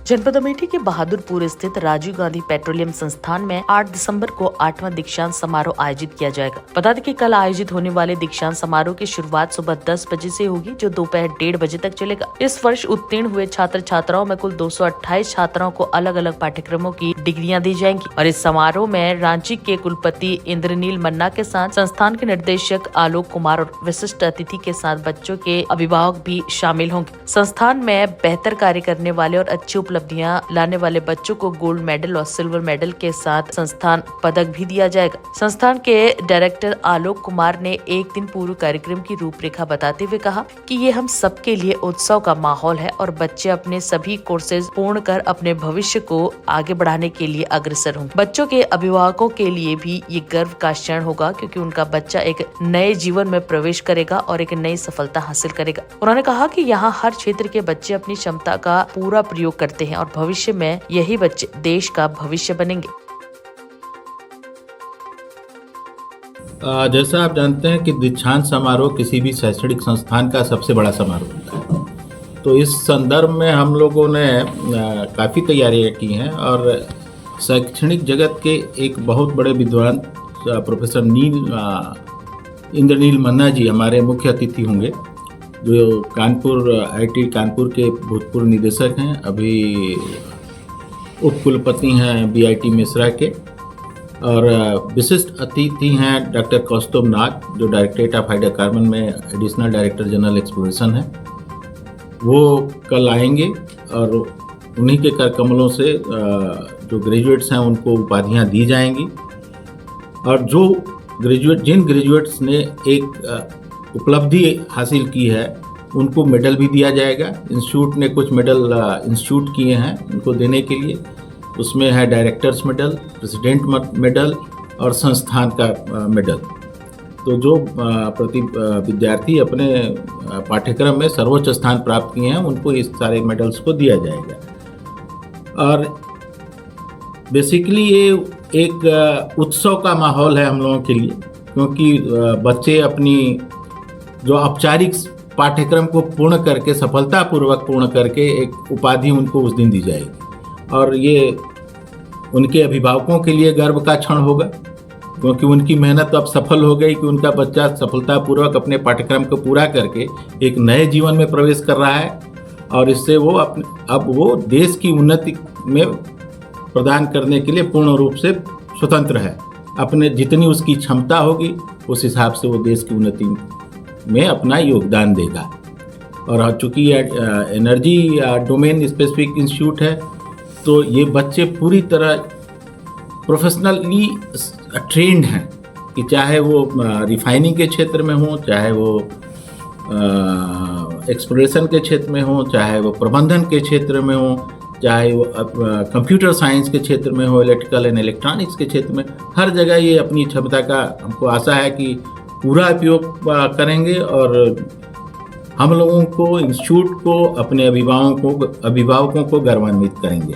जनपद अमेठी के बहादुरपुर स्थित राजीव गांधी पेट्रोलियम संस्थान में 8 दिसंबर को 8वां दीक्षांत समारोह आयोजित किया जाएगा। बता दें कि कल आयोजित होने वाले दीक्षांत समारोह की शुरुआत सुबह 10 बजे से होगी, जो दोपहर 1:30 बजे तक चलेगा। इस वर्ष उत्तीर्ण हुए छात्र छात्राओं में कुल 228 छात्राओं को अलग अलग पाठ्यक्रमों की डिग्रियां दी जाएंगी और इस समारोह में रांची के कुलपति इंद्रनील मन्ना के साथ संस्थान के निदेशक आलोक कुमार और विशिष्ट अतिथि के साथ बच्चों के अभिभावक भी शामिल होंगे। संस्थान में बेहतर कार्य करने वाले और अच्छी उपलब्धियां लाने वाले बच्चों को गोल्ड मेडल और सिल्वर मेडल के साथ संस्थान पदक भी दिया जाएगा। संस्थान के डायरेक्टर आलोक कुमार ने एक दिन पूर्व कार्यक्रम की रूपरेखा बताते हुए कहा कि ये हम सबके लिए उत्सव का माहौल है और बच्चे अपने सभी कोर्सेज पूर्ण कर अपने भविष्य को आगे बढ़ाने के लिए अग्रसर होंगे। बच्चों के अभिभावकों के लिए भी ये गर्व का क्षण होगा, क्योंकि उनका बच्चा एक नए जीवन में प्रवेश करेगा और एक नई सफलता हासिल करेगा। उन्होंने कहा कि यहाँ हर क्षेत्र के बच्चे अपनी क्षमता का पूरा प्रयोग करते हैं और भविष्य में यही बच्चे देश का भविष्य बनेंगे। जैसा आप जानते हैं कि दीक्षांत समारोह किसी भी शैक्षणिक संस्थान का सबसे बड़ा समारोह होता है, तो इस संदर्भ में हम लोगों ने काफ़ी तैयारियां की हैं और शैक्षणिक जगत के एक बहुत बड़े विद्वान प्रोफेसर इंद्रनील मन्ना जी हमारे मुख्य अतिथि होंगे, जो कानपुर IIT कानपुर के भूतपूर्व निदेशक हैं, अभी उप कुलपति हैं BIT मिश्रा के, और विशिष्ट अतिथि हैं डॉक्टर कौस्तुभ नाग, जो डायरेक्टरेट ऑफ हाइड्रोकार्बन में एडिशनल डायरेक्टर जनरल एक्सप्लोरेशन है। वो कल आएंगे और उन्हीं के कर कमलों से जो ग्रेजुएट्स हैं उनको उपाधियां दी जाएंगी और जिन ग्रेजुएट्स ने एक उपलब्धि हासिल की है उनको मेडल भी दिया जाएगा। इंस्टीट्यूट ने कुछ मेडल इंस्टीट्यूट किए हैं उनको देने के लिए, उसमें है डायरेक्टर्स मेडल, प्रेसिडेंट मेडल और संस्थान का मेडल। तो जो विद्यार्थी अपने पाठ्यक्रम में सर्वोच्च स्थान प्राप्त किए हैं उनको इस सारे मेडल्स को दिया जाएगा। और बेसिकली ये एक उत्सव का माहौल है हम लोगों के लिए, क्योंकि बच्चे अपनी जो औपचारिक पाठ्यक्रम को पूर्ण करके सफलतापूर्वक पूर्ण करके एक उपाधि उनको उस दिन दी जाएगी और ये उनके अभिभावकों के लिए गर्व का क्षण होगा, क्योंकि उनकी मेहनत अब सफल हो गई कि उनका बच्चा सफलतापूर्वक अपने पाठ्यक्रम को पूरा करके एक नए जीवन में प्रवेश कर रहा है और इससे वो अब वो देश की उन्नति में प्रदान करने के लिए पूर्ण रूप से स्वतंत्र है। अपने जितनी उसकी क्षमता होगी उस हिसाब से वो देश की उन्नति में अपना योगदान देगा। और चूँकि एनर्जी डोमेन स्पेसिफिक इंस्टीट्यूट है, तो ये बच्चे पूरी तरह प्रोफेशनली ट्रेंड हैं कि चाहे वो रिफाइनिंग के क्षेत्र में हो, चाहे वो एक्सप्लोरेशन के क्षेत्र में हो, चाहे वो प्रबंधन के क्षेत्र में हो, चाहे वो कंप्यूटर साइंस के क्षेत्र में हो, इलेक्ट्रिकल एंड इलेक्ट्रॉनिक्स के क्षेत्र में, हर जगह ये अपनी क्षमता का हमको आशा है कि पूरा उपयोग करेंगे और हम लोगों को इंस्टीट्यूट को अपने अभिभावकों को गौरवान्वित करेंगे।